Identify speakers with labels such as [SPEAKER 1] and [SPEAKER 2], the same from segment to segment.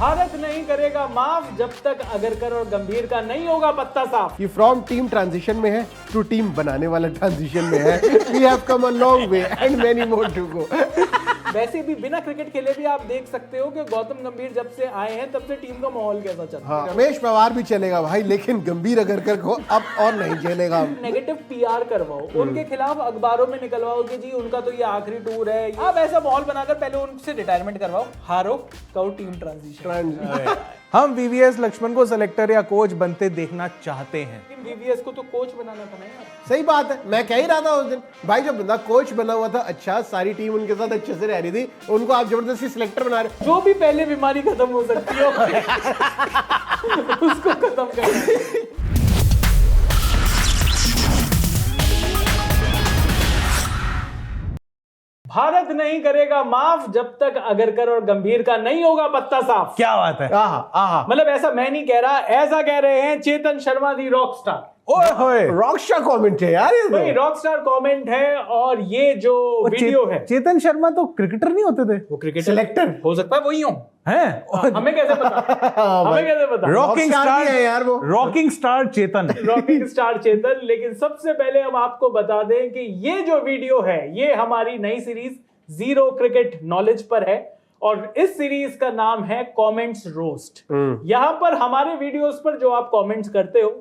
[SPEAKER 1] भारत नहीं करेगा माफ जब तक अगरकर और गंभीर का नहीं होगा पत्ता साफ।
[SPEAKER 2] ये फ्रॉम टीम ट्रांजिशन में है टू टीम बनाने वाला ट्रांजिशन में है। We have come a long way and many more to go.
[SPEAKER 1] वैसे भी बिना क्रिकेट खेले भी आप देख सकते हो कि गौतम गंभीर जब से आए हैं तब से टीम का माहौल कैसा चल रहा है।
[SPEAKER 2] रमेश पवार भी चलेगा भाई, लेकिन गंभीर अगरकर को अब और नहीं चलेगा।
[SPEAKER 1] नेगेटिव पीआर करवाओ, उनके खिलाफ अखबारों में निकलवाओ कि जी उनका तो ये आखिरी टूर है। आप ऐसा माहौल बनाकर पहले उनसे रिटायरमेंट करवाओ, हारो कहो टीम ट्रांजिशन।
[SPEAKER 3] हम वीवीएस लक्ष्मण को सेलेक्टर या कोच बनते देखना चाहते हैं।
[SPEAKER 1] वीवीएस को तो कोच बनाना था ना यार।
[SPEAKER 2] सही बात है, मैं कह ही रहा था उस दिन भाई, जब बंदा कोच बना हुआ था, अच्छा सारी टीम उनके साथ अच्छे से रह रही थी, उनको आप जबरदस्ती सिलेक्टर बना रहे।
[SPEAKER 1] जो भी पहले बीमारी खत्म हो सकती हो उसको खत्म कर। भारत नहीं करेगा माफ जब तक अगरकर और गंभीर का नहीं होगा पत्ता साफ।
[SPEAKER 3] क्या बात है।
[SPEAKER 2] आहा आहा,
[SPEAKER 1] मतलब ऐसा मैं नहीं कह रहा, ऐसा कह रहे हैं चेतन शर्मा दी रॉक स्टार।
[SPEAKER 3] ओए होए,
[SPEAKER 2] रॉकस्टार कमेंट है यार ये
[SPEAKER 1] वही
[SPEAKER 2] तो।
[SPEAKER 1] रॉक स्टार कमेंट है। और ये जो वीडियो है,
[SPEAKER 3] चेतन शर्मा तो क्रिकेटर नहीं होते थे,
[SPEAKER 1] वो क्रिकेट
[SPEAKER 2] सिलेक्टर
[SPEAKER 1] हो सकता है, वही हूँ।
[SPEAKER 3] हैं?
[SPEAKER 1] हमें कैसे पता? हमें कैसे पता?
[SPEAKER 3] रॉकिंग
[SPEAKER 2] Rockstar
[SPEAKER 3] स्टार
[SPEAKER 2] भी है यार वो।
[SPEAKER 3] रॉकिंग स्टार चेतन।
[SPEAKER 1] रॉकिंग स्टार चेतन। लेकिन सबसे पहले हम आपको बता दें कि ये जो वीडियो है ये हमारी नई सीरीज जीरो क्रिकेट नॉलेज पर है और इस सीरीज का नाम है कमेंट्स रोस्ट। यहां पर हमारे वीडियोस पर जो आप कमेंट्स करते हो,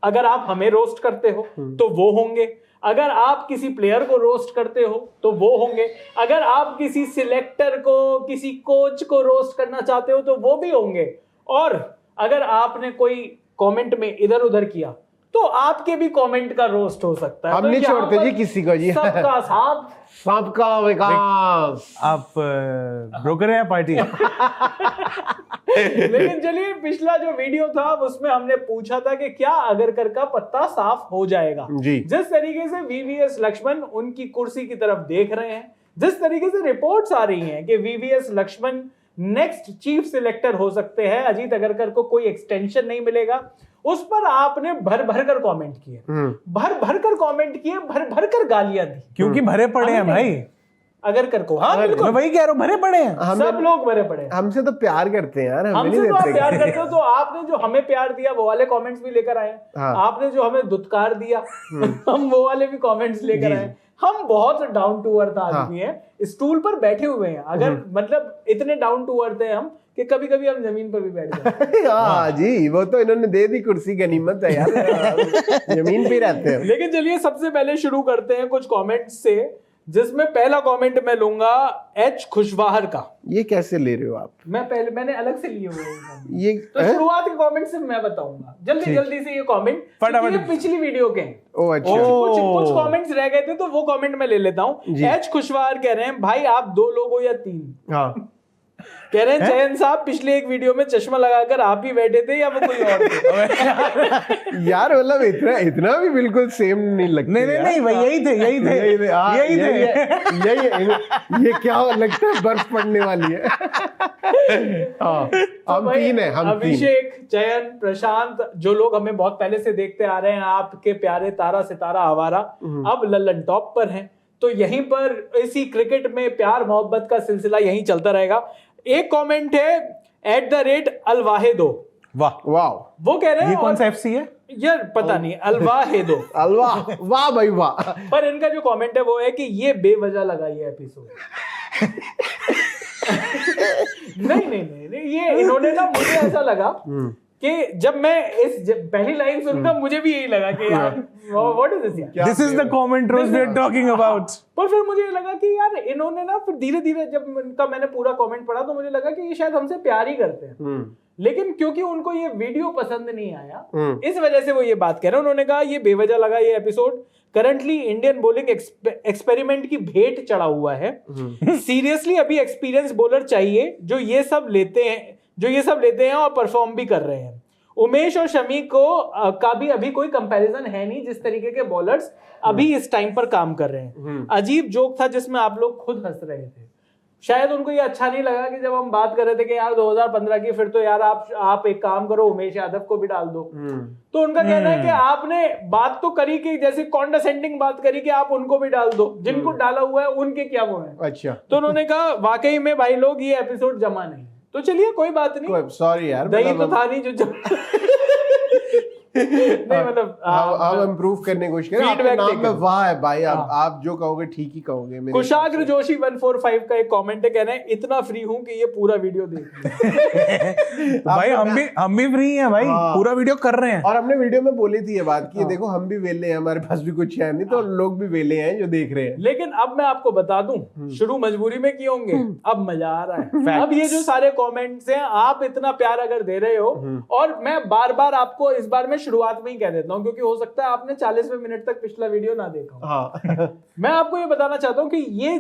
[SPEAKER 1] अगर आप हमें रोस्ट करते हो तो वो होंगे, अगर आप किसी प्लेयर को रोस्ट करते हो तो वो होंगे, अगर आप किसी सिलेक्टर को, किसी कोच को रोस्ट करना चाहते हो तो वो भी होंगे, और अगर आपने कोई कमेंट में इधर उधर किया तो आपके भी कमेंट का रोस्ट हो सकता है।
[SPEAKER 2] हम
[SPEAKER 1] तो
[SPEAKER 2] नहीं
[SPEAKER 1] यहाँ
[SPEAKER 2] छोड़ते
[SPEAKER 1] पर
[SPEAKER 2] जी किसी को जी।
[SPEAKER 1] सबका साथ
[SPEAKER 2] सबका विकास।
[SPEAKER 3] आप ब्रोकर हैं पार्टी?
[SPEAKER 1] लेकिन चलिए, पिछला जो वीडियो था उसमें हमने पूछा था कि क्या अगरकर का पत्ता साफ हो जाएगा।
[SPEAKER 2] जी।
[SPEAKER 1] जिस तरीके से वीवीएस लक्ष्मण उनकी कुर्सी की तरफ देख रहे हैं, जिस तरीके से रिपोर्ट्स आ रही हैं कि VVS Laxman next chief selector हो सकते हैं, अजीत अगरकर को कोई एक्सटेंशन नहीं मिलेगा, उस पर आपने भर भर कर कमेंट किए, भर भर कर कमेंट किए, भर भर कर गालियां दी।
[SPEAKER 3] क्योंकि भरे पड़े हैं भाई
[SPEAKER 1] अगरकर को। हाँ बिल्कुल,
[SPEAKER 3] मैं वही कह रहा हूँ, भरे पड़े हैं।
[SPEAKER 1] सब लोग भरे पड़े हैं।
[SPEAKER 2] हमसे तो प्यार करते हैं यार, हमें
[SPEAKER 1] हमसे
[SPEAKER 2] नहीं
[SPEAKER 1] तो आप
[SPEAKER 2] देते।
[SPEAKER 1] प्यार करते हो, तो आपने जो हमें प्यार दिया वो वाले कमेंट्स भी लेकर आए।
[SPEAKER 2] हाँ।
[SPEAKER 1] आपने जो हमें दुत्कार दिया हम वो वाले भी कमेंट्स लेकर आए। हम बहुत डाउन टू अर्थ आदमी हैं, स्टूल पर बैठे हुए हैं। अगर मतलब इतने डाउन टू अर्थ हैं हम कि कभी कभी हम जमीन पर भी बैठ जाते हैं।
[SPEAKER 2] हाँ जी, वो तो इन्होंने दे दी कुर्सी, गनीमत है यार। जमीन पे रहते हैं।
[SPEAKER 1] लेकिन चलिए सबसे पहले शुरू करते हैं कुछ कमेंट्स से, जिसमें पहला कमेंट मैं लूंगा एच खुशवाहर का।
[SPEAKER 2] ये कैसे ले रहे हो आप?
[SPEAKER 1] मैंने अलग से लिए हुए हैं।
[SPEAKER 2] ये
[SPEAKER 1] तो शुरुआत के कमेंट से मैं बताऊंगा जल्दी जल्दी से ये कमेंट,
[SPEAKER 3] फटाफट।
[SPEAKER 1] ये पिछली वीडियो के हैं।
[SPEAKER 2] ओ अच्छा।
[SPEAKER 1] कुछ कमेंट्स रह गए थे तो वो कमेंट मैं ले लेता हूँ। एच खुशवार कह रहे हैं, भाई आप 2 लोग हो या 3?
[SPEAKER 2] हाँ।
[SPEAKER 1] कह रहे हैं चयन साहब पिछले एक वीडियो में चश्मा लगाकर आप ही बैठे थे या वो कोई और थे?
[SPEAKER 2] यार मतलब इतना भी बिल्कुल सेम नहीं लगता।
[SPEAKER 3] नहीं भाई, यही थे
[SPEAKER 2] ये क्या लगता है, बर्फ पड़ने वाली है। हाँ, हम
[SPEAKER 1] भाई,
[SPEAKER 2] 3 हैं, हम 3।
[SPEAKER 1] अभिषेक, चयन, प्रशांत, जो लोग हमें बहुत पहले से देखते आ रहे हैं, आपके प्यारे तारा सितारा आवारा अब लल्लन टॉप पर हैं। तो यहीं पर इसी क्रिकेट में प्यार मोहब्बत का सिलसिला यहीं चलता रहेगा। एक कमेंट है @अलवाहेदो।
[SPEAKER 3] वाह
[SPEAKER 2] वाह,
[SPEAKER 3] वो
[SPEAKER 1] कह रहे हैं
[SPEAKER 3] ये कौन सा एफसी है
[SPEAKER 1] यार, पता नहीं, अलवाहेदो।
[SPEAKER 2] अलवा, वाह भाई वाह।
[SPEAKER 1] पर इनका जो कमेंट है वो है कि ये बेवजह लगाई है एपिसोड। नहीं, ये इन्होंने ना, मुझे ऐसा लगा कि जब मैं पहली लाइन सुनता मुझे भी यही लगा कि यार व्हाट इज दिस यार,
[SPEAKER 3] this is the comment rows we are talking about.
[SPEAKER 1] पर फिर मुझे लगा कि यार इन्होंने ना, फिर धीरे धीरे जब इनका मैंने पूरा कमेंट पढ़ा तो मुझे लगा कि ये शायद हमसे प्यार ही करते हैं, लेकिन क्योंकि उनको ये वीडियो पसंद नहीं आया इस वजह से वो ये बात कह रहे हैं। उन्होंने कहा ये बेवजह लगा ये episode, currently Indian bowling experiment की भेंट चढ़ा हुआ है। सीरियसली अभी एक्सपीरियंस बॉलर चाहिए जो ये सब लेते हैं और परफॉर्म भी कर रहे हैं। उमेश और शमी को का भी अभी कोई कंपैरिजन है नहीं, जिस तरीके के बॉलर्स अभी इस टाइम पर काम कर रहे हैं। अजीब जोक था जिसमें आप लोग खुद हंस रहे थे। शायद उनको ये अच्छा नहीं लगा कि जब हम बात कर रहे थे कि यार 2015 की, फिर तो यार आप एक काम करो, उमेश यादव को भी डाल दो। तो उनका कहना है कि आपने बात तो करी कि जैसे कॉन्डेसेंडिंग बात करी कि आप उनको भी डाल दो, जिनको डाला हुआ है उनके क्या वो है।
[SPEAKER 2] अच्छा,
[SPEAKER 1] तो उन्होंने कहा वाकई में भाई लोग ये एपिसोड जमा नहीं। तो चलिए कोई बात नहीं,
[SPEAKER 2] सॉरी यार,
[SPEAKER 1] दही तो था नहीं जो नहीं मतलब
[SPEAKER 2] हम इम्प्रूव करने की कोशिश करें। आपके
[SPEAKER 1] feedback
[SPEAKER 2] नाम
[SPEAKER 1] देकर।
[SPEAKER 2] में वाह है भाई, आप जो कहोगे ठीक ही कहोगे। मेरे
[SPEAKER 1] कुशाग्र जोशी 145 का एक कमेंट है, कह रहे हैं इतना फ्री हूं कि ये पूरा वीडियो देख लूं।
[SPEAKER 3] भाई हम भी फ्री हैं भाई, पूरा वीडियो कर रहे हैं।
[SPEAKER 2] और हमने वीडियो में बोली थी ये बात कि देखो हम भी वेले हैं, हमारे पास भी कुछ है नहीं, तो लोग भी वेले हैं जो देख रहे हैं।
[SPEAKER 1] लेकिन अब मैं आपको बता दूं, शुरू मजबूरी में किए होंगे, अब मजा आ रहा है। अब ये जो सारे कमेंट्स हैं, आप इतना प्यार अगर दे रहे हो, और मैं बार बार आपको इस बार में शुरुआत में ही कह देता हूं, क्योंकि हो सकता है आपने 40वें मिनट तक पिछला वीडियो ना देखा हो।
[SPEAKER 2] हाँ
[SPEAKER 1] मैं आपको ये बताना चाहता हूं कि ये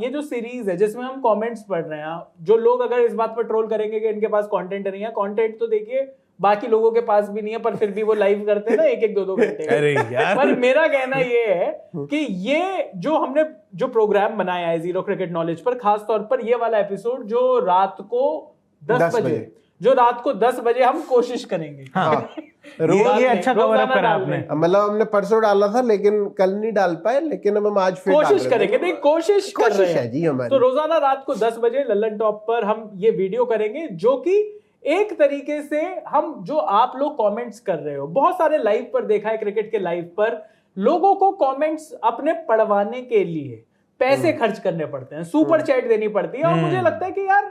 [SPEAKER 1] जो सीरीज है जिसमें हम कमेंट्स पढ़ रहे हैं, जो लोग अगर इस बात पर ट्रोल करेंगे कि इनके पास कंटेंट नहीं है, कंटेंट तो देखिए बाकी लोगों के पास भी नहीं है, पर फिर भी वो लाइव करते हैं ना 1-1, 2-2 घंटे।
[SPEAKER 3] अरे यार,
[SPEAKER 1] पर मेरा कहना ये है कि ये जो हमने जो प्रोग्राम बनाया है जीरो क्रिकेट नॉलेज पर, खास तौर पर ये वाला एपिसोड जो रात को 10 बजे हम कोशिश करेंगे।
[SPEAKER 3] ये अच्छा कवर अप करा आपने।
[SPEAKER 2] मतलब हमने परसों डाला था लेकिन कल नहीं डाल पाए, लेकिन हम आज फिर
[SPEAKER 1] कोशिश करेंगे, नहीं कोशिश कर रहे
[SPEAKER 2] है जी हमारी।
[SPEAKER 1] हैं। तो रोजाना रात को 10 बजे लल्लन टॉप पर हम ये वीडियो करेंगे, जो कि एक तरीके से हम जो आप लोग कमेंट्स कर रहे हो, बहुत सारे लाइव पर देखा है, क्रिकेट के लाइव पर लोगों को कमेंट्स अपने पढ़वाने के लिए पैसे खर्च करने पड़ते हैं, सुपर चैट देनी पड़ती है, और मुझे लगता है कि यार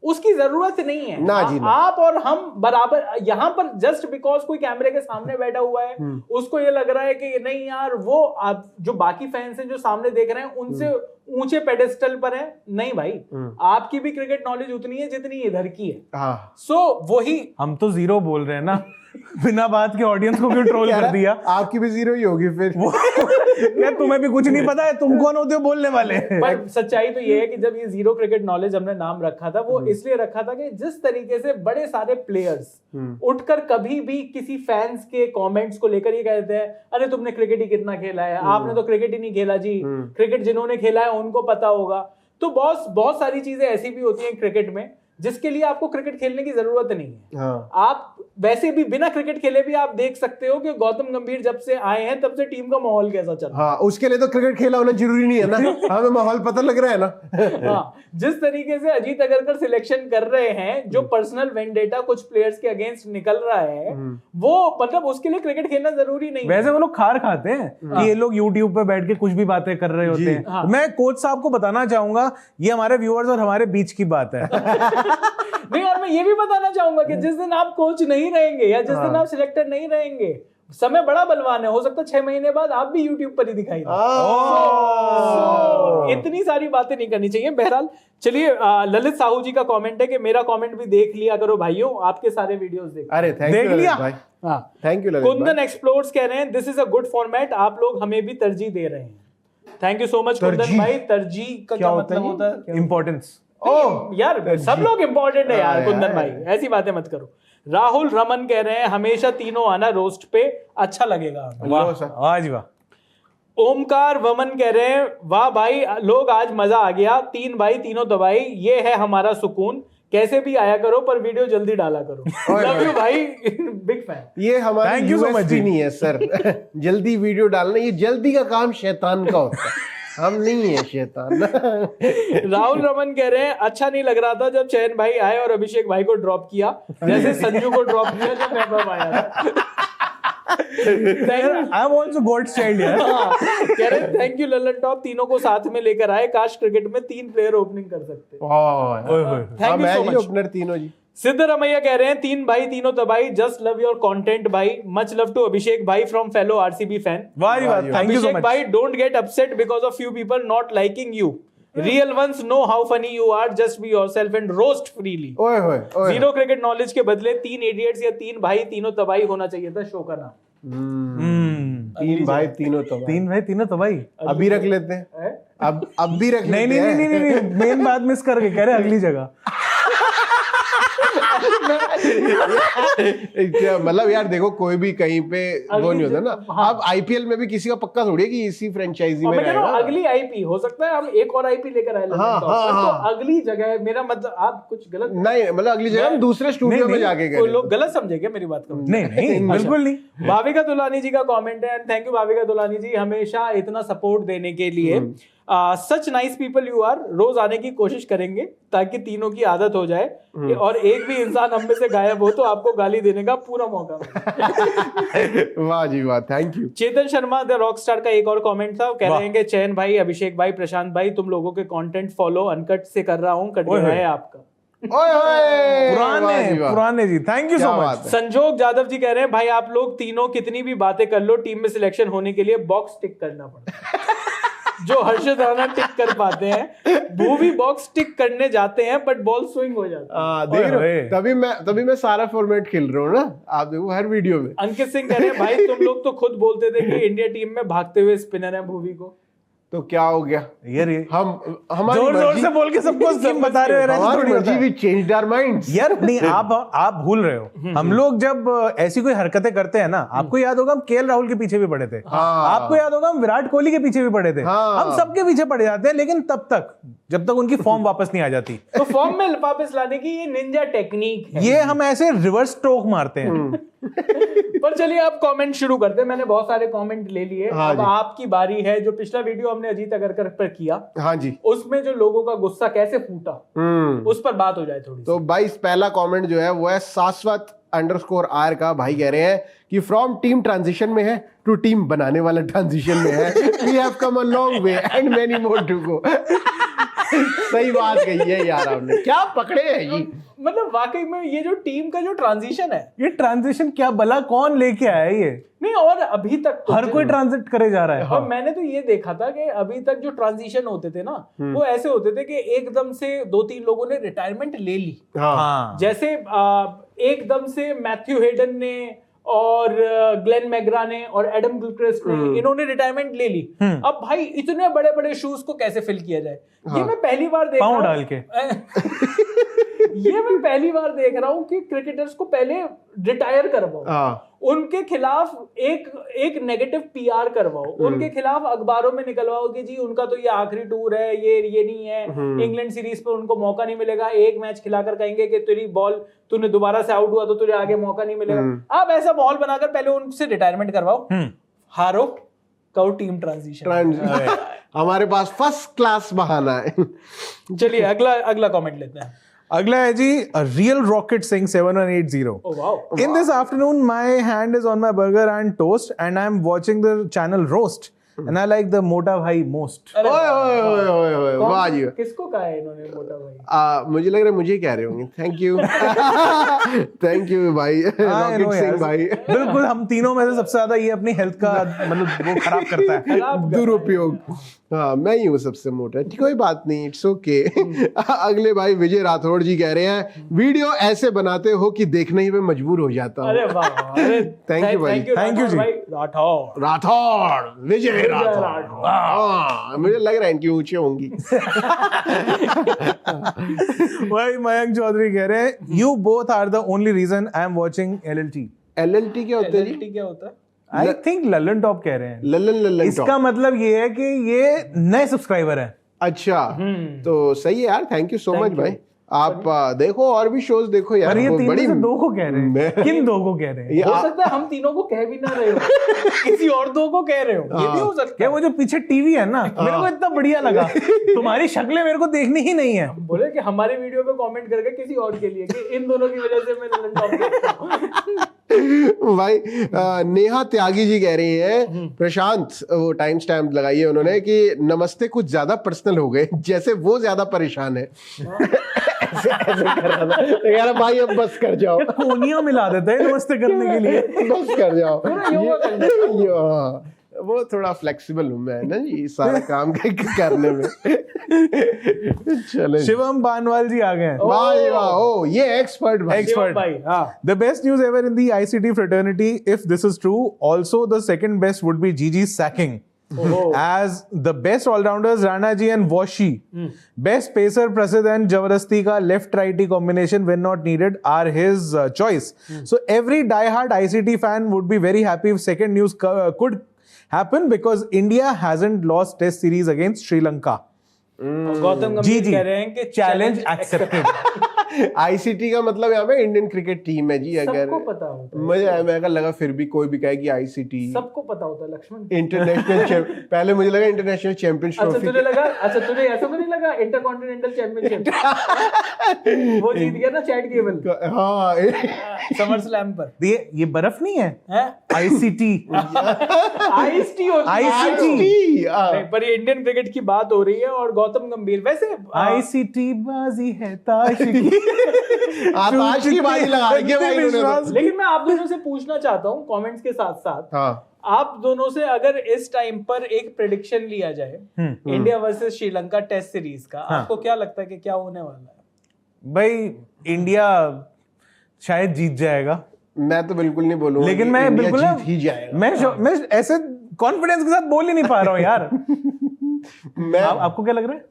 [SPEAKER 1] उसकी जरूरत नहीं है।
[SPEAKER 2] ना जी, ना।
[SPEAKER 1] आप और हम बराबर यहाँ पर जस्ट बिकॉज कोई कैमरे के सामने बैठा हुआ है, उसको ये लग रहा है कि नहीं यार वो आप जो बाकी फैंस हैं जो सामने देख रहे हैं उनसे ऊंचे पेडेस्टल पर है। नहीं भाई, आपकी भी क्रिकेट नॉलेज उतनी है जितनी इधर की है।
[SPEAKER 2] हाँ।
[SPEAKER 1] सो वही
[SPEAKER 3] हम तो जीरो बोल रहे हैं ना, बिना बात के ऑडियंस को क्यों ट्रोल कर दिया?
[SPEAKER 2] आपकी भी जीरो ही होगी फिर।
[SPEAKER 3] यार तुम्हें भी कुछ नहीं पता है, तुम कौन होते हो बोलने वाले?
[SPEAKER 1] पर सच्चाई तो ये है कि जब ये जीरो क्रिकेट नॉलेज हमने नाम रखा था, वो इसलिए रखा था कि जिस तरीके से बड़े सारे प्लेयर्स उठकर कभी भी किसी फैंस के कमेंट्स को लेकर ये कहते हैं, अरे तुमने क्रिकेट ही कितना खेला है, आपने तो क्रिकेट ही नहीं खेला जी, क्रिकेट जिन्होंने खेला है उनको पता होगा। तो बहुत सारी चीजें ऐसी भी होती हैं क्रिकेट में जिसके लिए आपको क्रिकेट खेलने की जरूरत नहीं है।
[SPEAKER 2] हाँ।
[SPEAKER 1] आप वैसे भी बिना क्रिकेट खेले भी आप देख सकते हो कि गौतम गंभीर जब से आए हैं तब से टीम का माहौल कैसा चल रहा है।
[SPEAKER 2] हाँ, उसके लिए तो क्रिकेट खेला होना जरूरी नहीं है ना। हमें माहौल पता लग रहा है ना।
[SPEAKER 1] हाँ, जिस तरीके से अजीत अगरकर सिलेक्शन कर रहे हैं, जो पर्सनल वेंडेटा कुछ प्लेयर्स के अगेंस्ट निकल रहा है, वो मतलब उसके लिए क्रिकेट खेलना जरूरी नहीं।
[SPEAKER 3] वैसे वो लोग खार खाते हैं कि ये लोग YouTube पे बैठ के कुछ भी बातें कर रहे होते हैं।
[SPEAKER 1] हाँ।
[SPEAKER 3] मैं कोच साहब को बताना चाहूंगा, ये हमारे व्यूअर्स और हमारे बीच की बात है।
[SPEAKER 1] नहीं यार, मैं ये भी बताना चाहूंगा कि जिस दिन आप कोच नहीं रहेंगे या जिस दिन आप सिलेक्टर नहीं रहेंगे, समय बड़ा बलवान है, हो सकता है 6 महीने बाद आप भी YouTube पर ही दिखाई दें। इतनी सारी बातें नहीं करनी चाहिए। बहरहाल चलिए, ललित साहू जी का कमेंट है कि मेरा कमेंट भी देख लिया करो भाइयों, आपके सारे वीडियोस देख।
[SPEAKER 2] अरे
[SPEAKER 3] देख लिया
[SPEAKER 2] भाई,
[SPEAKER 1] हाँ,
[SPEAKER 2] थैंक यू।
[SPEAKER 1] कुंदन एक्सप्लोर्स कह रहे हैं this is a good format, आप लोग हमें भी तरजीह दे रहे हैं। Thank you so much Kundan भाई। तरजीह का क्या मतलब होता है?
[SPEAKER 3] इंपॉर्टेंस।
[SPEAKER 1] यार सब लोग इंपॉर्टेंट है यार कुंदन भाई, ऐसी बातें मत करो। राहुल रमन कह रहे हैं हमेशा तीनों आना रोस्ट पे, अच्छा लगेगा।
[SPEAKER 3] वाह जी वाह।
[SPEAKER 1] ओमकार वमन कह रहे हैं वाह भाई लोग, आज मजा आ गया, 3 भाई तीनों दवाई, ये है हमारा सुकून, कैसे भी आया करो पर वीडियो जल्दी डाला करो। लव यू भाई, बिग फैन।
[SPEAKER 2] ये हमारा
[SPEAKER 3] Thank you so much
[SPEAKER 2] नहीं है सर। जल्दी वीडियो डालना, ये जल्दी का काम शैतान का होता है, हम नहीं है शैतान।
[SPEAKER 1] राहुल रमन कह रहे हैं अच्छा नहीं लग रहा था जब चयन भाई आए और अभिषेक भाई को ड्रॉप किया, जैसे संजू को ड्रॉप किया जब वैभव आया था।
[SPEAKER 3] I am also God's child यार।
[SPEAKER 1] कह रहे थैंक यू लल्लन टॉप, तीनों को साथ में लेकर आए, काश क्रिकेट में 3 प्लेयर ओपनिंग कर सकते। Thank you so much.
[SPEAKER 2] Opener तीनों जी।
[SPEAKER 1] सिद्ध रमैया कह रहे हैं 3 भाई तीनों तबाही, जस्ट लव योर कंटेंट भाई, मच लव टू अभिषेक भाई फ्रॉम फेलो आरसीबी फैन।
[SPEAKER 3] वाह जी वाह, thank you so
[SPEAKER 1] Abhishek
[SPEAKER 3] much
[SPEAKER 1] भाई don't get upset because of few people not liking you, real ones know how funny you are, just be yourself and roast freely।
[SPEAKER 2] ओए होए ओए।
[SPEAKER 1] Zero cricket knowledge के बदले 3 idiots या 3 भाई तीनों तबाही होना चाहिए था शो का नाम।
[SPEAKER 2] 3 भाई तीनों तो
[SPEAKER 3] 3 भाई तीनों तबाही
[SPEAKER 2] अभी रख लेते हैं। अब भी रख लेते हैं।
[SPEAKER 3] नहीं, मेन बात मिस कर गए, कह रहे अगली जगह।
[SPEAKER 2] क्या मतलब यार, देखो कोई भी कहीं पे वो नहीं होता ना।
[SPEAKER 1] हाँ।
[SPEAKER 2] अब आईपीएल में भी किसी का पक्का थोड़ी है कि इसी फ्रेंचाइजी में रहेगा।
[SPEAKER 1] अगली आईपी हो सकता है हम एक और आईपी लेकर आए, तो अगली जगह मेरा मतलब आप कुछ गलत
[SPEAKER 2] नहीं, मतलब अगली जगह हम दूसरे स्टूडियो में जाके
[SPEAKER 1] कोई लोग गलत समझे क्या मेरी बात को?
[SPEAKER 3] नहीं बिल्कुल नहीं।
[SPEAKER 1] भाविका दुलानी जी का कमेंट है, थैंक यू भाविका दुलानी जी हमेशा इतना सपोर्ट देने के लिए। Such nice people you are, रोज आने की कोशिश करेंगे ताकि तीनों की आदत हो जाए और एक भी इंसान हम में से गायब हो तो आपको गाली देने का पूरा मौका मिले।
[SPEAKER 2] वाह जी वाह, thank you.
[SPEAKER 1] Chetan Sharma the rock star का एक और कमेंट था, वो कह रहे हैं कि चैन भाई, अभिषेक भाई, प्रशांत भाई, तुम लोगों के कंटेंट फॉलो अनकट से कर रहा हूँ, कट गया है आपका।
[SPEAKER 3] पुराने जी, थैंक यू सो मच।
[SPEAKER 1] संजोग जादव जी कह रहे हैं भाई आप लोग तीनों कितनी भी बातें कर लो, टीम में सिलेक्शन होने के लिए बॉक्स टिक करना पड़ता है। जो हर्षद राणा टिक कर पाते हैं, वो भी बॉक्स टिक करने जाते हैं बट बॉल स्विंग हो जाती है।
[SPEAKER 2] तभी मैं सारा फॉर्मेट खेल रहा हूँ ना, आप देखो हर वीडियो में।
[SPEAKER 1] अंकित सिंह कह रहे हैं भाई तुम लोग तो खुद बोलते थे कि इंडिया टीम में भागते हुए स्पिनर है भुवी को,
[SPEAKER 2] तो क्या हो गया
[SPEAKER 3] यार?
[SPEAKER 2] हम हमारी
[SPEAKER 3] जोर से बोल के सबको स्कीम बता रहे हो,
[SPEAKER 2] हमारी मर्जी भी चेंज आवर माइंड्स।
[SPEAKER 3] यार नहीं, आप भूल रहे हो। हम लोग जब ऐसी कोई हरकतें करते हैं ना, आपको याद होगा हम केएल राहुल के पीछे भी पड़े थे, आपको याद होगा हम विराट कोहली के पीछे भी पड़े थे, हम सबके पीछे पड़े जाते हैं, लेकिन तब तक जब तक उनकी फॉर्म वापस नहीं आ जाती।
[SPEAKER 1] तो फॉर्म में वापस लाने की ये निंजा टेक्निक है,
[SPEAKER 3] ये हम ऐसे रिवर्स स्ट्रोक मारते हैं।
[SPEAKER 1] पर चलिए अब कमेंट शुरू करते हैं। मैंने बहुत सारे कमेंट ले लिए, अब आपकी बारी है। जो पिछला वीडियो हमने अजीत अगरकर पर किया,
[SPEAKER 2] हाँ जी,
[SPEAKER 1] उसमें जो लोगों का गुस्सा कैसे फूटा, उस पर बात हो जाए थोड़ी।
[SPEAKER 2] तो भाई पहला कमेंट जो है वो है शाश्वत_R का। भाई कह रहे हैं कि फ्रॉम टीम ट्रांजिशन में है टू टीम बनाने वाला ट्रांजिशन में है, we have come a long way and many more to go. सही बात कही है यार आपने, क्या पकड़े हैं जी।
[SPEAKER 1] मतलब वाकई में ये जो टीम का जो ट्रांजिशन है,
[SPEAKER 3] ये ट्रांजिशन क्या भला कौन लेके आया है? ये
[SPEAKER 1] नहीं, और अभी तक तो
[SPEAKER 3] हर कोई ट्रांजिट करे जा रहा है।
[SPEAKER 1] और मैंने तो ये देखा था कि अभी तक जो ट्रांजिशन होते थे ना, वो ऐसे होते थे कि एकदम से 2-3 लोगों ने रिटायरमेंट ले ली।
[SPEAKER 3] हाँ।
[SPEAKER 1] जैसे एकदम से मैथ्यू हेडन ने और ग्लेन मैग्रा ने और एडम गिलक्रिस्ट ने, इन्होंने रिटायरमेंट ले ली। अब भाई इतने बड़े बड़े शूज को कैसे फिल किया जाए, ये मैं पहली बार देख रहा हूं।
[SPEAKER 3] डाल के
[SPEAKER 1] ये मैं पहली बार देख रहा हूं कि क्रिकेटर्स को पहले रिटायर करवाओ, उनके खिलाफ एक नेगेटिव पीआर करवाओ, उनके खिलाफ अखबारों में निकलवाओ कि जी उनका तो ये आखिरी टूर है, ये नहीं है, इंग्लैंड सीरीज पे उनको मौका नहीं मिलेगा, एक मैच खिलाकर कहेंगे कि तेरी बॉल तूने दोबारा से आउट हुआ तो तुझे आगे मौका नहीं मिलेगा। आप ऐसा माहौल बनाकर पहले उनसे रिटायरमेंट करवाओ, हारो कहो टीम ट्रांजिशन।
[SPEAKER 2] हमारे पास फर्स्ट क्लास बहाना है।
[SPEAKER 1] चलिए अगला कमेंट लेते हैं।
[SPEAKER 3] अगला है जी real rocket Singh 7180।
[SPEAKER 1] Oh, wow.
[SPEAKER 3] In this afternoon, my hand is on my burger and toast, and I am watching the channel Roast, and I like the Mota Bhai most.
[SPEAKER 2] ओए वाह जी।
[SPEAKER 1] किसको कहा है इन्होंने मोटा भाई?
[SPEAKER 2] मुझे लग रहा है मुझे कह रहे होंगे। थैंक यू थैंक यू भाई रॉकेट सिंह भाई।
[SPEAKER 3] बिल्कुल, हम तीनों में से सबसे ज्यादा ये अपनी हेल्थ का मतलब वो खराब करता है,
[SPEAKER 2] दुरुपयोग। हाँ, मैं ही हूँ सबसे मोटा, कोई बात नहीं, इट्स ओके। अगले भाई विजय राठौड़ जी कह रहे हैं वीडियो ऐसे बनाते हो कि देखने ही में मजबूर हो जाता हूँ।
[SPEAKER 1] अरे वाह,
[SPEAKER 2] थैंक यू भाई,
[SPEAKER 3] थैंक यू जी।
[SPEAKER 2] राठौड़ विजय राठौड़। हाँ, मुझे लग रहा है इनकी ऊंचे होंगी।
[SPEAKER 3] भाई मयंक चौधरी कह रहे हैं you both are the only reason I am watching LLT।
[SPEAKER 2] LLT क्या होता है जी?
[SPEAKER 1] क्या होता है?
[SPEAKER 3] आई थिंक ललन टॉप कह रहे हैं।
[SPEAKER 2] ललन
[SPEAKER 3] इसका मतलब ये है कि ये नए सब्सक्राइबर है।
[SPEAKER 2] अच्छा, तो सही है यार, थैंक यू सो मच भाई। आप देखो और भी शोज देखो यार।
[SPEAKER 3] ये तीन
[SPEAKER 2] बड़ी
[SPEAKER 3] में से दो को कह रहे हैं, किन दो को कह रहे हैं?
[SPEAKER 1] हो सकता है हम तीनों को कह भी ना रहे हो, किसी और दो को कह रहे हो, ये भी हो सकता है।
[SPEAKER 3] वो जो पीछे टीवी है ना, मेरे को इतना बढ़िया लगा, तुम्हारी शक्लें मेरे को देखनी ही नहीं है।
[SPEAKER 1] बोले कि हमारे वीडियो पे कमेंट करके किसी और के लिए कि इन दोनों की वजह से मैं ललन टॉप देखता हूं।
[SPEAKER 2] भाई नेहा त्यागी जी कह रही है प्रशांत, वो टाइम स्टैम्प लगाई है उन्होंने कि नमस्ते कुछ ज्यादा पर्सनल हो गए, जैसे वो ज्यादा परेशान है। ऐसे कर रहा था यार भाई, अब बस कर जाओ।
[SPEAKER 3] कोनिया मिला देते हैं नमस्ते करने के लिए।
[SPEAKER 2] बस कर जाओ। वो थोड़ा फ्लेक्सिबल हूँ मैं ना जी, सारा काम करने में। चले,
[SPEAKER 3] शिवम बानवाल जी आ गए हैं।
[SPEAKER 2] वाह, ये एक्सपर्ट
[SPEAKER 1] भाई।
[SPEAKER 3] The best news ever in the ICT fraternity, if this is true. Also, the second best would be Gigi's sacking. As the best all-rounders Rana ji and Washi, best pacer Prasidh and Jabarasti ka left-righty combination when not needed are his choice. So every die-hard ICT fan would be very happy if second news could happen because India hasn't lost test series against Sri Lanka.
[SPEAKER 1] Gautam गंभीर कह रहे हैं कि
[SPEAKER 3] challenge accepted.
[SPEAKER 2] ICT का मतलब यहाँ पे Indian cricket team है जी। अगर
[SPEAKER 1] सबको पता होता है,
[SPEAKER 2] मुझे मैं लगा फिर भी कोई भी कहे कि आईसीटी
[SPEAKER 1] सबको पता होता है लक्ष्मण।
[SPEAKER 2] इंटरनेशनल पहले मुझे लगा इंटरनेशनल चैंपियंस
[SPEAKER 1] अच्छा
[SPEAKER 2] ट्रॉफी।
[SPEAKER 1] तुझे लगा, अच्छा तुझे ऐसा तो नहीं लगा इंटरकॉन्टिनेंटल चैंपियनशिप वो जीत गया ना चैट केबल
[SPEAKER 2] हाँ
[SPEAKER 1] समर स्लैम पर।
[SPEAKER 3] ये बर्फ नहीं है,
[SPEAKER 1] हैं?
[SPEAKER 3] आईसीटी।
[SPEAKER 1] आइस टी होती है।
[SPEAKER 3] आईसीटी
[SPEAKER 1] नहीं, पर ये इंडियन क्रिकेट की बात हो रही है और गौतम गंभीर वैसे
[SPEAKER 3] आईसीटी बाजी है ताश की।
[SPEAKER 2] आकाश की बाजी लगा रखी है भाई इन्होंने तो।
[SPEAKER 1] लेकिन मैं आप दोनों से पूछना चाहता हूँ कमेंट्स के साथ साथ,
[SPEAKER 2] हाँ
[SPEAKER 1] आप दोनों से अगर इस टाइम पर एक प्रेडिक्शन लिया जाए India versus Sri Lanka test series का, आपको क्या लगता है कि क्या होने वाला है?
[SPEAKER 3] भाई इंडिया शायद जीत जाएगा,
[SPEAKER 2] मैं तो बिल्कुल नहीं बोलूंगा,
[SPEAKER 3] लेकिन मैं
[SPEAKER 2] इंडिया
[SPEAKER 3] बिल्कुल
[SPEAKER 2] जीत ही जाएगा।
[SPEAKER 3] मैं ऐसे कॉन्फिडेंस के साथ बोल ही नहीं पा रहा हूँ यार।
[SPEAKER 2] मैं
[SPEAKER 3] आपको क्या लग रहा है?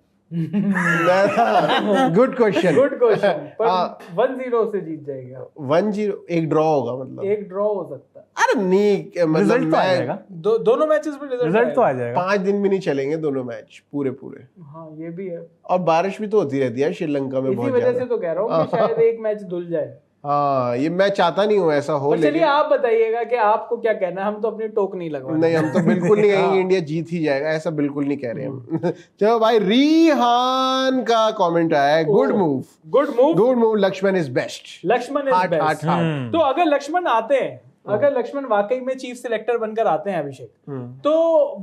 [SPEAKER 2] Good question
[SPEAKER 1] good question. पर 1-0 से जीत जाएगा।
[SPEAKER 2] 1-0 एक ड्रॉ होगा मतलब।
[SPEAKER 1] एक ड्रॉ हो सकता है।
[SPEAKER 2] अरे नहीं मतलब
[SPEAKER 3] रिजल्ट तो आ जाएगा,
[SPEAKER 1] दोनों मैचेस में
[SPEAKER 3] रिजल्ट तो आ जाएगा।
[SPEAKER 2] 5 दिन भी नहीं चलेंगे दोनों मैच पूरे।
[SPEAKER 1] हाँ ये भी है,
[SPEAKER 2] और बारिश भी तो होती रहती है श्रीलंका में
[SPEAKER 1] इसी
[SPEAKER 2] बहुत
[SPEAKER 1] वजह से
[SPEAKER 2] ज्यादा।
[SPEAKER 1] तो कह रहा हूँ कि शायद एक मैच धुल जाए।
[SPEAKER 2] हाँ ये मैं चाहता नहीं हूँ ऐसा हो,
[SPEAKER 1] पर चलिए
[SPEAKER 2] लेकिन
[SPEAKER 1] आप बताइएगा कि आपको क्या कहना है, हम तो अपनी टोक नहीं लगवा
[SPEAKER 2] नहीं हम तो बिल्कुल नहीं कहेंगे इंडिया जीत ही जाएगा, ऐसा बिल्कुल नहीं कह रहे हम। चलो भाई रिहान का कमेंट आया है, good move good move Laxman is best.
[SPEAKER 1] Laxman is
[SPEAKER 2] heart
[SPEAKER 1] best.
[SPEAKER 2] Heart
[SPEAKER 1] तो अगर लक्ष्मण आते हैं, अगर लक्ष्मण वाकई में चीफ सिलेक्टर बनकर आते हैं अभिषेक, तो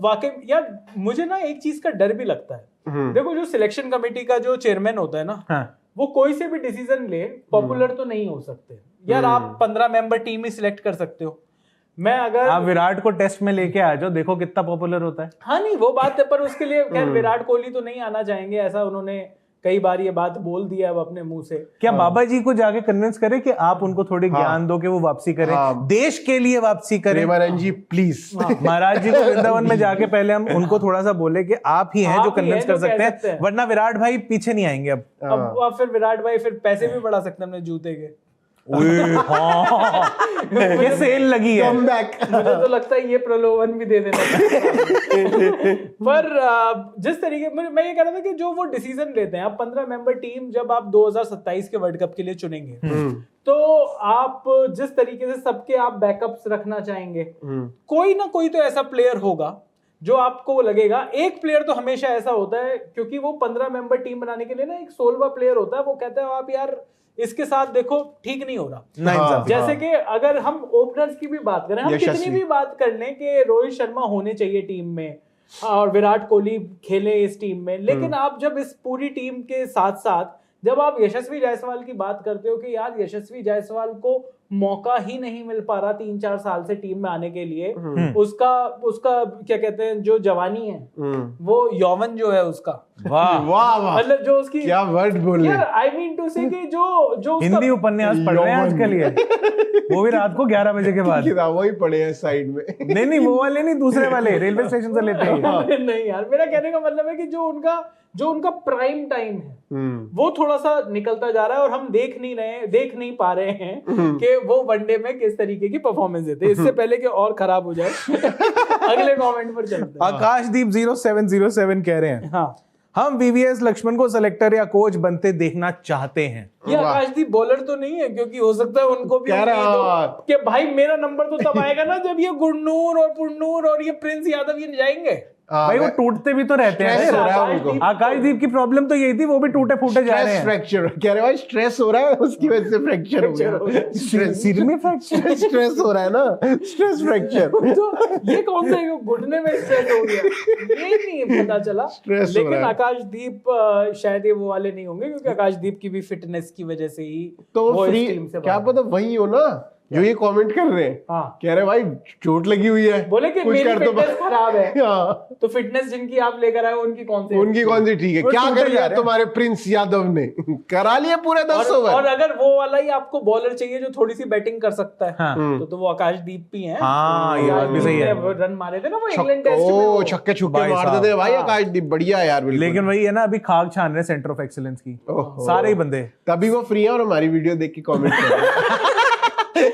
[SPEAKER 1] वाकई यार मुझे ना एक चीज का डर भी लगता है। देखो जो सिलेक्शन कमेटी का जो चेयरमैन होता है ना, वो कोई से भी डिसीजन ले पॉपुलर तो नहीं हो सकते यार। आप 15 मेंबर टीम ही सिलेक्ट कर सकते हो। मैं अगर
[SPEAKER 3] आप विराट को टेस्ट में लेके आ जाओ, देखो कितना पॉपुलर होता है।
[SPEAKER 1] हाँ नहीं वो बात है, पर उसके लिए खैर विराट कोहली तो नहीं आना चाहेंगे, ऐसा उन्होंने कई बार ये बात बोल दिया अब अपने मुंह से।
[SPEAKER 3] क्या बाबा जी को जाके कन्विंस करे कि आप उनको थोड़ी ज्ञान दो कि वो वापसी करें, देश के लिए वापसी करें।
[SPEAKER 2] प्रेमानंद जी प्लीज
[SPEAKER 3] महाराज जी को वृंदावन में जाके पहले हम उनको थोड़ा सा बोले कि आप ही हैं जो कन्विंस कर सकते हैं, वरना विराट भाई पीछे नहीं आएंगे।
[SPEAKER 1] अब फिर विराट भाई फिर पैसे भी बढ़ा सकते हैं अपने जूते के।
[SPEAKER 3] ये सेल लगी है।
[SPEAKER 1] मुझे तो लगता है ये प्रलोभन भी दे देना। पर जिस तरीके मैं ये कह रहा था कि जो वो डिसीजन लेते हैं, आप 15 मेंबर टीम जब आप 2027 के वर्ल्ड कप के लिए चुनेंगे, तो आप जिस तरीके से सबके आप बैकअप्स रखना चाहेंगे, कोई ना कोई तो ऐसा प्लेयर होगा जो आपको लगेगा। एक प्लेयर तो हमेशा ऐसा होता है, क्योंकि वो 15 मेंबर टीम बनाने के लिए ना एक 16वां प्लेयर होता है, वो कहता है आप यार इसके साथ देखो ठीक नहीं हो रहा। जैसे कि अगर हम ओपनर्स की भी बात करें, हम कितनी भी बात कर लें कि रोहित शर्मा होने चाहिए टीम में और विराट कोहली खेले इस टीम में, लेकिन आप जब इस पूरी टीम के साथ साथ जब आप यशस्वी जायसवाल की बात करते हो कि यार यशस्वी जायसवाल को मौका ही नहीं मिल पा रहा 3-4 साल से टीम में आने के लिए, उसका क्या कहते हैं जो जवानी है, वो यौवन जो है उसका,
[SPEAKER 3] वाह
[SPEAKER 2] वाह
[SPEAKER 1] मतलब जो उसकी
[SPEAKER 2] क्या वर्ड बोले।
[SPEAKER 1] यार आई मीन टू से कि जो
[SPEAKER 3] हिंदी उपन्यास पढ़ रहे हैं आजकल ये, वो भी रात को 11 बजे के बाद।
[SPEAKER 2] वही पड़े हैं साइड में।
[SPEAKER 3] नहीं वो वाले नहीं, दूसरे वाले रेलवे स्टेशन से लेते हैं।
[SPEAKER 1] नहीं यार मेरा कहने का मतलब है कि जो उनका प्राइम टाइम है वो थोड़ा सा निकलता जा रहा है और हम देख नहीं पा रहे हैं कि वो वनडे में किस तरीके की परफॉर्मेंस देते हैं। इससे पहले कि और खराब हो जाए अगले कमेंट पर चलते हैं।
[SPEAKER 3] आकाशदीप 0707 कह रहे हैं,
[SPEAKER 1] हाँ
[SPEAKER 3] हम वीवीएस लक्ष्मण को सेलेक्टर या कोच बनते देखना चाहते हैं।
[SPEAKER 1] ये आकाशदीप बॉलर तो नहीं है, क्योंकि हो सकता है उनको भी कि भाई मेरा नंबर तो तब आएगा ना जब ये गुरनूर और पुरनूर और ये प्रिंस यादव ये जाएंगे।
[SPEAKER 3] भाई वो टूटते भी तो रहते हैं। आकाशदीप की प्रॉब्लम तो यही थी, वो भी टूटे फूटे जा रहे हैं।
[SPEAKER 2] फ्रैक्चर कह रहे भाई स्ट्रेस हो रहा है, उसकी वजह से फ्रैक्चर हो गया।
[SPEAKER 3] सिर में फ्रैक्चर,
[SPEAKER 2] स्ट्रेस हो रहा है ना, स्ट्रेस फ्रैक्चर।
[SPEAKER 1] तो ये कौन सा घुटने में स्ट्रेस हो गया ये नहीं पता चला। लेकिन आकाशदीप शायद ये वो वाले नहीं होंगे, क्योंकि आकाशदीप की भी फिटनेस की वजह से ही
[SPEAKER 2] तो फ्री, क्या पता वही हो ना जो ये कमेंट कर रहे हैं। कह रहे भाई चोट लगी हुई है,
[SPEAKER 1] बोले कि मेरी फिटनेस खराब है। तो फिटनेस जिनकी आप लेकर आए उनकी कौन सी ठीक है। क्या कर लिया तुम्हारे प्रिंस यादव ने, करा लिया पूरे 10 ओवर। और अगर वो वाला ही आपको बॉलर चाहिए जो थोड़ी सी बैटिंग कर सकता है, तो वो आकाशदीप ही है।
[SPEAKER 3] ये बात भी सही है।
[SPEAKER 1] रन मारे थे ना वो इंग्लैंड टेस्ट में,
[SPEAKER 2] छक्के छुक्के मार देते भाई आकाशदीप, बढ़िया यार।
[SPEAKER 3] लेकिन वही है ना, अभी खाक छान रहे सेंटर ऑफ एक्सीलेंस की सारे ही बंदे,
[SPEAKER 2] तभी वो फ्री है और हमारी वीडियो देख के कमेंट कर रहे हैं।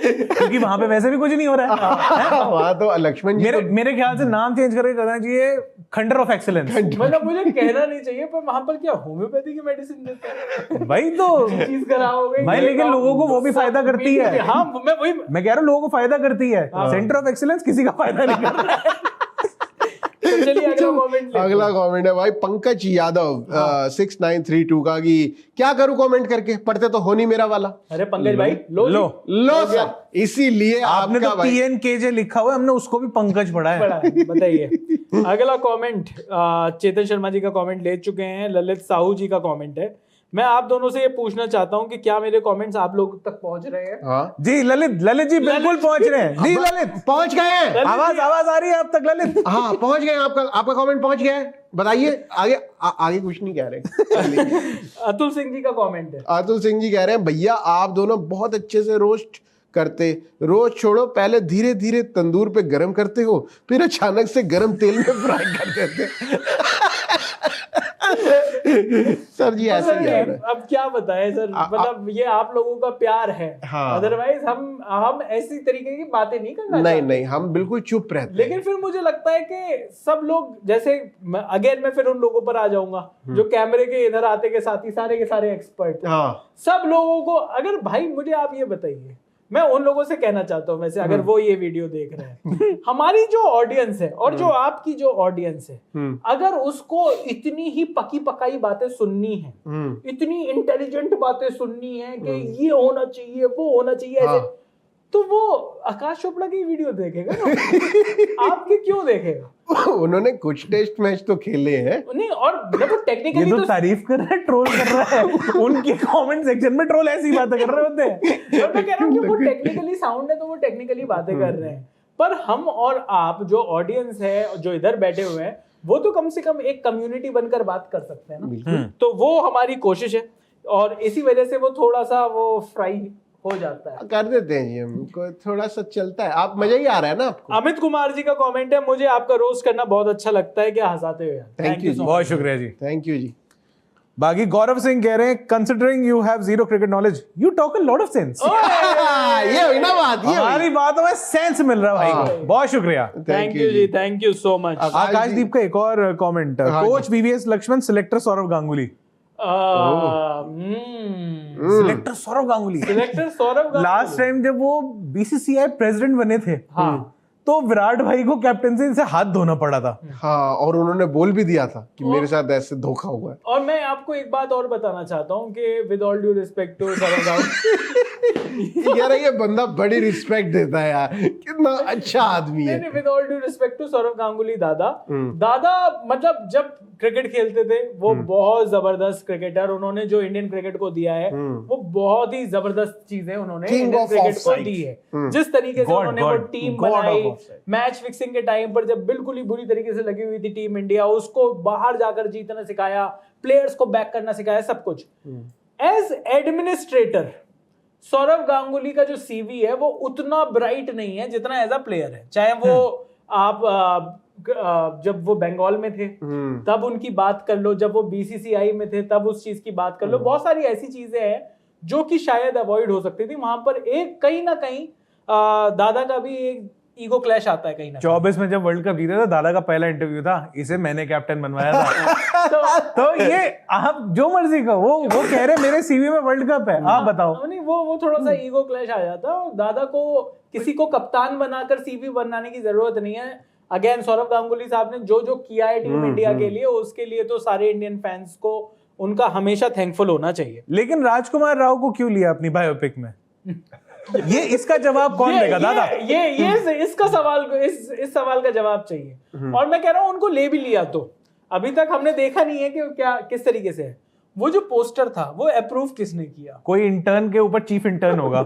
[SPEAKER 3] क्योंकि वहां पे वैसे भी कुछ नहीं हो रहा है।
[SPEAKER 2] वहां तो लक्ष्मण जी
[SPEAKER 3] मेरे ख्याल से नाम चेंज करके करना चाहिए खंडर ऑफ एक्सीलेंस।
[SPEAKER 1] मतलब मुझे कहना नहीं चाहिए, पर वहां पर क्या होम्योपैथी की मेडिसिन देते हैं?
[SPEAKER 3] भाई तो
[SPEAKER 1] चीज खराब हो गई
[SPEAKER 3] भाई, लेकिन लोगों को वो भी फायदा करती है।
[SPEAKER 1] हाँ मैं वही
[SPEAKER 3] मैं कह रहा हूँ लोगों को फायदा करती है, सेंटर ऑफ एक्सीलेंस किसी का फायदा नहीं कर रहा है।
[SPEAKER 1] तो चलिए
[SPEAKER 2] अगला कमेंट है भाई पंकज यादव 6932 का कि क्या करूं कमेंट करके, पढ़ते तो हो नहीं मेरा वाला।
[SPEAKER 1] अरे पंकज भाई
[SPEAKER 2] लो सर, इसीलिए
[SPEAKER 3] आपने तो
[SPEAKER 2] भाई
[SPEAKER 3] PNKJ लिखा हुआ है, हमने उसको भी पंकज पढ़ा है।
[SPEAKER 1] बताइए। अगला कमेंट चेतन शर्मा जी का कमेंट ले चुके हैं, ललित साहू जी का कमेंट है। मैं आप दोनों से ये पूछना चाहता हूं कि क्या मेरे कमेंट्स आप लोग तक पहुंच रहे हैं?
[SPEAKER 2] हाँ
[SPEAKER 3] जी ललित जी बिल्कुल पहुंच रहे हैं जी। ललित
[SPEAKER 2] पहुंच गए हैं,
[SPEAKER 3] आवाज आ रही है आप तक ललित?
[SPEAKER 2] हाँ पहुंच गए, आपका कमेंट पहुंच गया है। बताइए आगे आगे कुछ नहीं कह रहे।
[SPEAKER 1] अतुल सिंह जी का कमेंट है।
[SPEAKER 2] अतुल सिंह जी कह रहे हैं भैया आप दोनों बहुत अच्छे से रोस्ट करते, रोज छोड़ो, पहले धीरे धीरे तंदूर पे गरम करते हो, फिर अचानक से गरम तेल में फ्राई कर देते। सर जी ऐसे ही है।
[SPEAKER 1] अब क्या बताएं सर, मतलब ये आप लोगों का प्यार है।
[SPEAKER 2] हाँ।
[SPEAKER 1] अदरवाइज हम ऐसी तरीके की बातें नहीं करना
[SPEAKER 2] नहीं हम बिल्कुल चुप रहते हैं।
[SPEAKER 1] लेकिन फिर मुझे लगता है कि सब लोग जैसे अगेन मैं फिर उन लोगों पर आ जाऊंगा जो कैमरे के इधर आते के साथ ही सारे के सारे एक्सपर्ट।
[SPEAKER 2] हाँ।
[SPEAKER 1] सब लोगों को अगर भाई मुझे आप ये बताइए, मैं उन लोगों से कहना चाहता हूं वैसे अगर वो ये वीडियो देख रहे हैं, हमारी जो ऑडियंस है और जो आपकी जो ऑडियंस है, अगर उसको इतनी ही पकी पकाई बातें सुननी है, इतनी इंटेलिजेंट बातें सुननी है कि ये होना चाहिए वो होना चाहिए ऐसे, तो वो आकाश चोपड़ा की वीडियो देखेगा ना। आपके क्यों देखेगा?
[SPEAKER 2] उन्होंने कुछ टेस्ट मैच तो खेले हैं।
[SPEAKER 1] नहीं, और मतलब टेक्निकली
[SPEAKER 3] तो तारीफ कर रहा है, ट्रोल कर रहा है। उनके कमेंट सेक्शन में ट्रोल ऐसी बातें कर रहे होते हैं।
[SPEAKER 1] और मैं कह रहा हूँ कि वो टेक्निकली साउंड है तो वो टेक्निकली बातें कर रहे हैं, पर हम और आप जो ऑडियंस है जो इधर बैठे हुए हैं, वो तो कम से कम एक कम्युनिटी बनकर बात कर सकते हैं ना। तो वो हमारी कोशिश है और इसी वजह से वो थोड़ा सा वो फ्राई हो जाता है।
[SPEAKER 2] कर देते हैं जी, हमको थोड़ा सा चलता है। आप मजा ही आ रहा है ना आपको।
[SPEAKER 1] अमित कुमार जी का कमेंट है, मुझे आपका रोस्ट करना बहुत अच्छा लगता है, क्या हंसाते हो यार।
[SPEAKER 2] थैंक यू,
[SPEAKER 3] बहुत शुक्रिया जी।
[SPEAKER 2] थैंक यू जी।
[SPEAKER 3] बाकी गौरव सिंह कह रहे हैं considering you have zero cricket knowledge you talk a lot of sense.
[SPEAKER 2] ये हुई ना बात, ये
[SPEAKER 3] हमारी बातों में सेंस मिल रहा है भाई को। बहुत शुक्रिया,
[SPEAKER 1] थैंक यू जी, thank you so much.
[SPEAKER 3] Akashdeep का एक और comment, coach VVS Laxman, selector Sourav Ganguly. Selector Sourav Ganguly last time जब वो BCCI प्रेसिडेंट बने थे,
[SPEAKER 1] हाँ,
[SPEAKER 3] तो विराट भाई को कैप्टनसी से हाथ धोना पड़ा था।
[SPEAKER 2] हाँ, और उन्होंने बोल भी दिया था कि मेरे साथ ऐसे धोखा हुआ है।
[SPEAKER 1] और मैं आपको एक बात और बताना चाहता हूँ कि with all due respect to Sourav Ganguly,
[SPEAKER 2] यार ये बंदा बड़ी रिस्पेक्ट देता है यार, कितना अच्छा आदमी है।
[SPEAKER 1] With all due respect to Sourav Ganguly दादा मतलब जब क्रिकेट खेलते थे वो बहुत जबरदस्त क्रिकेटर, उन्होंने जो इंडियन क्रिकेट को दिया है वो बहुत ही जबरदस्त चीजें उन्होंने इंडियन क्रिकेट को दी है। जिस तरीके से उन्होंने वो टीम बनाई, मैच फिक्सिंग के टाइम पर जब बिल्कुल ही बुरी तरीके से लगी हुई थी टीम इंडिया, उसको बाहर जाकर जीतना सिखाया, प्लेयर्स को बैक करना सिखाया, सब कुछ। एज एडमिनिस्ट्रेटर सौरव गांगुली का जो CV है वो उतना ब्राइट नहीं है जितना एज अ प्लेयर है। चाहे वो आप जब वो बंगाल में थे तब उनकी बात कर लो, जब वो BCCI में थे तब उस चीज की बात कर लो, बहुत सारी ऐसी चीजें हैं जो कि शायद अवॉइड हो सकती थी। वहां पर एक कहीं ना कहीं दादा का भी एक ईगो क्लैश आता है कहीं ना।
[SPEAKER 3] 24 में जब वर्ल्ड कप जीता था, दादा का पहला इंटरव्यू था, इसे मैंने कैप्टन बनवाया था। तो ये आप जो मर्जी का वो कह रहे मेरे CV में वर्ल्ड कप है, आप बताओ।
[SPEAKER 1] नहीं, वो थोड़ा सा ईगो क्लैश आ जाता है। दादा को किसी को कप्तान बनाकर CV बनाने की जरूरत नहीं है। अगेन सौरव गांगुली साहब ने जो जो किया है टीम इंडिया के लिए, उसके लिए तो सारे इंडियन फैंस को उनका हमेशा थैंकफुल होना चाहिए।
[SPEAKER 3] लेकिन राजकुमार राव को क्यों लिया अपनी बायोपिक में? ये इसका जवाब कौन देगा दादा?
[SPEAKER 1] ये इसका सवाल इस सवाल का जवाब चाहिए। और मैं कह रहा हूं उनको ले भी लिया तो अभी तक हमने देखा नहीं है कि क्या किस तरीके से है। वो जो पोस्टर था वो अप्रूव किसने किया?
[SPEAKER 3] कोई इंटर्न के ऊपर चीफ इंटर्न होगा।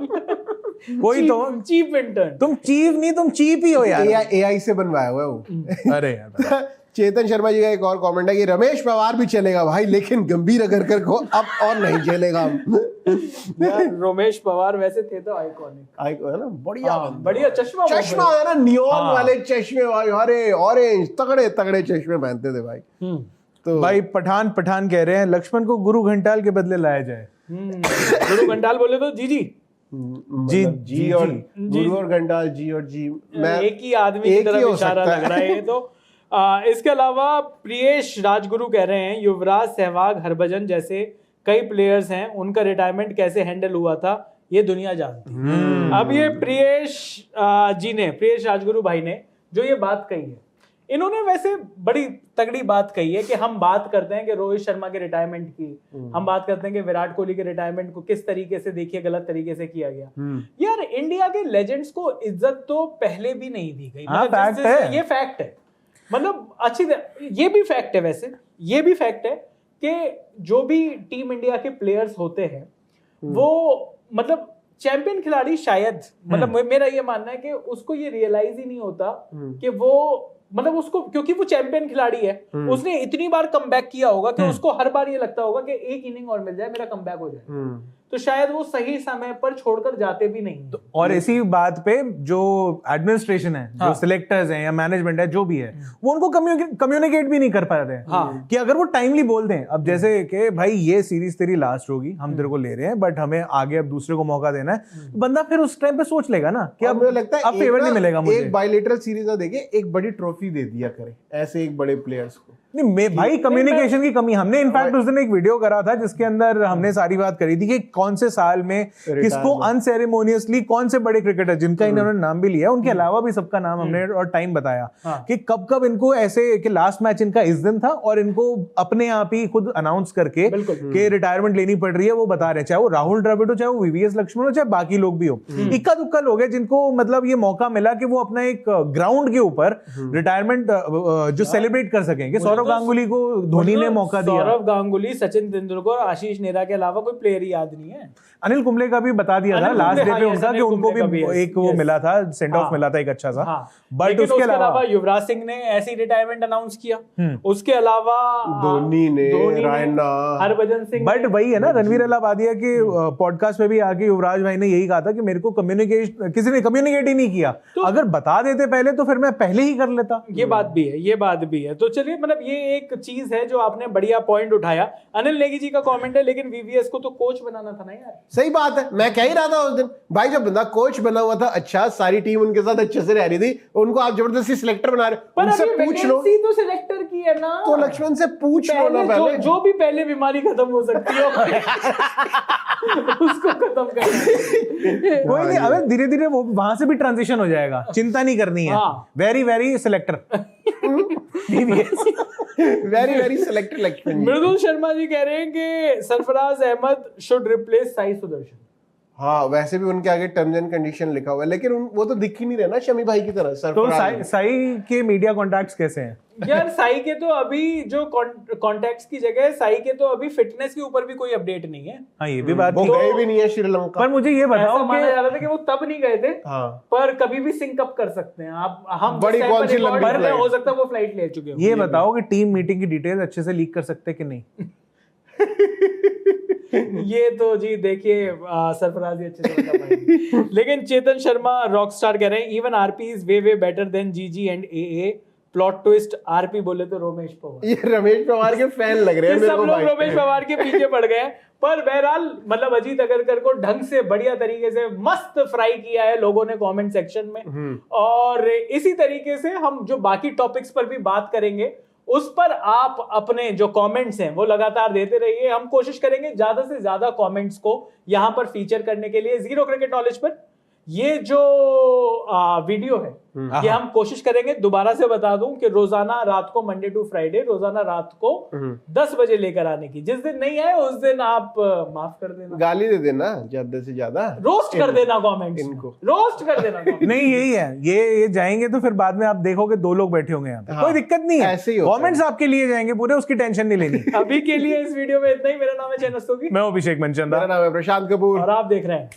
[SPEAKER 3] कोई तो
[SPEAKER 1] चीफ इंटर्न।
[SPEAKER 3] तुम चीफ नहीं, तुम चीफ ही हो यार।
[SPEAKER 2] AI से बनवाया हुआ है वो।
[SPEAKER 3] अरे यार।
[SPEAKER 2] चेतन शर्मा जी का एक और कमेंट है कि रमेश पवार भी चलेगा भाई, लेकिन गंभीर अगरकर को अब और नहीं चलेगा।
[SPEAKER 1] रमेश पवार वैसे थे तो आइकॉनिक
[SPEAKER 2] है ना, बढ़िया
[SPEAKER 1] बढ़िया चश्मा
[SPEAKER 2] है ना, नियॉन वाले चश्मे भाई, अरे ऑरेंज तगड़े तगड़े चश्मे पहनते थे भाई।
[SPEAKER 3] तो भाई पठान कह रहे हैं लक्ष्मण को गुरु घंटाल के बदले लाया जाए।
[SPEAKER 1] गुरु घंटाल बोले तो जी
[SPEAKER 2] जी और गुरु और घंटा, जी और जी, मैं
[SPEAKER 1] एक ही आदमी की तरफ इशारा लग रहा है ये तो। इसके अलावा प्रियेश राजगुरु कह रहे हैं युवराज, सहवाग, हरभजन जैसे कई प्लेयर्स हैं, उनका रिटायरमेंट कैसे हैंडल हुआ था ये दुनिया जानती है। अब ये प्रियेश राजगुरु भाई ने जो ये बात कही है, इन्होंने वैसे बड़ी तगड़ी बात कही है कि हम बात करते हैं कि रोहित शर्मा के रिटायरमेंट की, हम बात करते हैं कि विराट कोहली के रिटायरमेंट को किस तरीके से देखिए गलत तरीके से किया गया। यार इंडिया के लेजेंड्स को इज्जत तो पहले भी नहीं दी गई, ये फैक्ट है। मतलब ये भी फैक्ट है, वैसे ये भी फैक्ट है कि जो भी टीम इंडिया के प्लेयर्स होते हैं वो मतलब चैंपियन खिलाड़ी शायद, मतलब मेरा ये मानना है कि उसको ये रियलाइज ही नहीं होता कि वो मतलब उसको, क्योंकि वो चैंपियन खिलाड़ी है, उसने इतनी बार कमबैक किया होगा कि उसको हर बार ये लगता होगा कि एक इनिंग और मिल जाए मेरा कमबैक हो जाए, तो शायद वो सही समय पर छोड़कर जाते भी नहीं।
[SPEAKER 3] तो और इसी बात पे जो एडमिनिस्ट्रेशन है, जो सिलेक्टर्स हैं या मैनेजमेंट है, जो भी है, वो उनको कम्युनिकेट भी नहीं कर पा रहे हैं कि अगर वो टाइमली बोल दें, अब जैसे कि भाई ये सीरीज तेरी लास्ट होगी, हम तेरे को ले रहे हैं, बट हमें आगे अब दूसरे को मौका देना है, बंदा फिर उस टाइम पे सोच लेगा ना कि अब लगता है अब फेवर नहीं मिलेगा मुझे।
[SPEAKER 2] एक बायलैटरल सीरीज ना देके एक बड़ी ट्रॉफी दे दिया करे ऐसे एक बड़े प्लेयर्स को।
[SPEAKER 3] नहीं भाई, कम्युनिकेशन की कमी। हमने इनफैक्ट उस दिन एक वीडियो करा था जिसके अंदर हमने सारी बात करी थी कि कौन से साल में किसको अनसेरेमोनियसली, कौन से बड़े क्रिकेटर जिनका इन्होंने नाम भी लिया, उनके अलावा भी सबका नाम हमने और टाइम बताया कि कब कब इनको ऐसे कि लास्ट मैच इनका इस दिन था और इनको अपने आप ही खुद अनाउंस करके कि रिटायरमेंट लेनी पड़ रही है, वो बता रहे हैं, चाहे वो राहुल द्रविड़ हो, चाहे वो वीवीएस लक्ष्मण हो, चाहे बाकी लोग भी हो। इक्का दुक्का लोग हैं जिनको मतलब ये मौका मिला कि वो अपना एक ग्राउंड के ऊपर रिटायरमेंट जो सेलिब्रेट कर सकें। सौरव गांगुली को धोनी ने मौका दिया,
[SPEAKER 1] सौरव गांगुली, सचिन तेंदुलकर, आशीष नेहरा के अलावा कोई प्लेयर याद नहीं है।
[SPEAKER 3] अनिल कुंबले का भी बता दिया था लास्ट डे पे उनका कि उनको भी एक वो मिला था, सेंड ऑफ मिला था एक अच्छा सा।
[SPEAKER 1] बट उसके अलावा युवराज सिंह ने ऐसी रिटायरमेंट अनाउंस किया, उसके अलावा
[SPEAKER 2] धोनी ने,
[SPEAKER 1] हरभजन सिंह।
[SPEAKER 3] बट वही है ना, रणवीर अलाहाबादिया के पॉडकास्ट में भी आके युवराज भाई ने यही कहा था कि मेरे को किसी ने कम्युनिकेट ही नहीं किया, अगर बता देते पहले तो फिर मैं पहले ही कर लेता।
[SPEAKER 1] ये बात भी है। तो चलिए, मतलब ये एक चीज है जो आपने बढ़िया पॉइंट उठाया। अनिल नेगी जी का कमेंट है, लेकिन वीवीएस को तो कोच बनाना था ना यार।
[SPEAKER 2] सही बात है, मैं कह ही रहा था उस दिन भाई, जब बंदा कोच बना हुआ था, अच्छा सारी टीम उनके साथ अच्छे से रह रही थी, उनको आप जबरदस्ती सिलेक्टर बना रहे हो, उनसे पूछ लो
[SPEAKER 1] तो सिलेक्टर की है ना,
[SPEAKER 2] तो लक्ष्मण से पूछ लो ना पहले,
[SPEAKER 1] जो भी पहले बीमारी खत्म हो सकती है उसको खत्म कर।
[SPEAKER 3] कोई नहीं, अबे धीरे धीरे वो वहां से भी ट्रांजिशन हो जाएगा, चिंता नहीं करनी है। Very very selector
[SPEAKER 2] very selected Laxman.
[SPEAKER 1] Mridul Sharma ji कह रहे हैं कि सरफराज अहमद शुड रिप्लेस साई सुदर्शन।
[SPEAKER 2] हाँ, वैसे भी उनके आगे टर्म्स एंड कंडीशन लिखा हुआ है, लेकिन वो तो दिख ही नहीं रहा ना शमी भाई की तरह।
[SPEAKER 3] तो साई के मीडिया कॉन्टैक्ट्स कैसे हैं
[SPEAKER 1] यार? साई के तो अभी जो कॉन्टैक्ट्स की जगह, साई के तो अभी फिटनेस के ऊपर भी कोई अपडेट नहीं है।
[SPEAKER 3] हाँ, ये भी बात
[SPEAKER 2] वो गए भी नहीं है श्रीलंका।
[SPEAKER 3] पर मुझे ये बताओ,
[SPEAKER 1] माना जा रहा था कि वो तब नहीं गए थे, पर कभी भी सिंक अप कर सकते हैं आप। हम बड़ी कौन सी लंबी फ्लाइट हो सकता है वो फ्लाइट ले चुके हो।
[SPEAKER 3] ये बताओ कि टीम मीटिंग की डिटेल अच्छे से लीक कर सकते कि नहीं?
[SPEAKER 1] ये तो जी देखिए, सरफराज अच्छे से बता पाएंगे। लेकिन चेतन शर्मा रॉकस्टार कह रहे हैं even RP is way better than GG and AA. Plot twist, RP बोले तो रमेश पवार।
[SPEAKER 2] ये रमेश पवार के फैन लग रहे हैं मेरे को भाई।
[SPEAKER 1] सब लोग रमेश पवार के पीछे पड़ गए। पर बहरहाल मतलब अजीत अगरकर को ढंग से बढ़िया तरीके से मस्त फ्राई किया है लोगों ने कमेंट सेक्शन में। और इसी तरीके से हम जो बाकी टॉपिक्स पर भी बात करेंगे उस पर आप अपने जो कमेंट्स हैं वो लगातार देते रहिए। हम कोशिश करेंगे ज्यादा से ज्यादा कमेंट्स को यहां पर फीचर करने के लिए। जीरो क्रिकेट नॉलेज पर ये जो वीडियो है ये हम कोशिश करेंगे, दोबारा से बता दूं कि रोजाना रात को, मंडे टू फ्राइडे रोजाना रात को 10 बजे लेकर आने की। जिस दिन नहीं आए उस दिन आप माफ कर देना,
[SPEAKER 2] गाली दे देना, ज्यादा से ज्यादा
[SPEAKER 1] रोस्ट कर देना कमेंट्स इनको, रोस्ट कर देना
[SPEAKER 3] नहीं यही है, ये जाएंगे तो फिर बाद में आप देखोगे 2 लोग बैठे होंगे यहाँ पे। कोई दिक्कत नहीं है, कमेंट्स आपके लिए जाएंगे पूरे, उसकी टेंशन नहीं लेनी।
[SPEAKER 1] अभी के लिए इस वीडियो में इतना ही। मेरा नाम है चैनस्तोगी,
[SPEAKER 3] मैं अभिषेक मनचंदा,
[SPEAKER 2] मेरा नाम है प्रशांत कपूर
[SPEAKER 1] और आप देख रहे हैं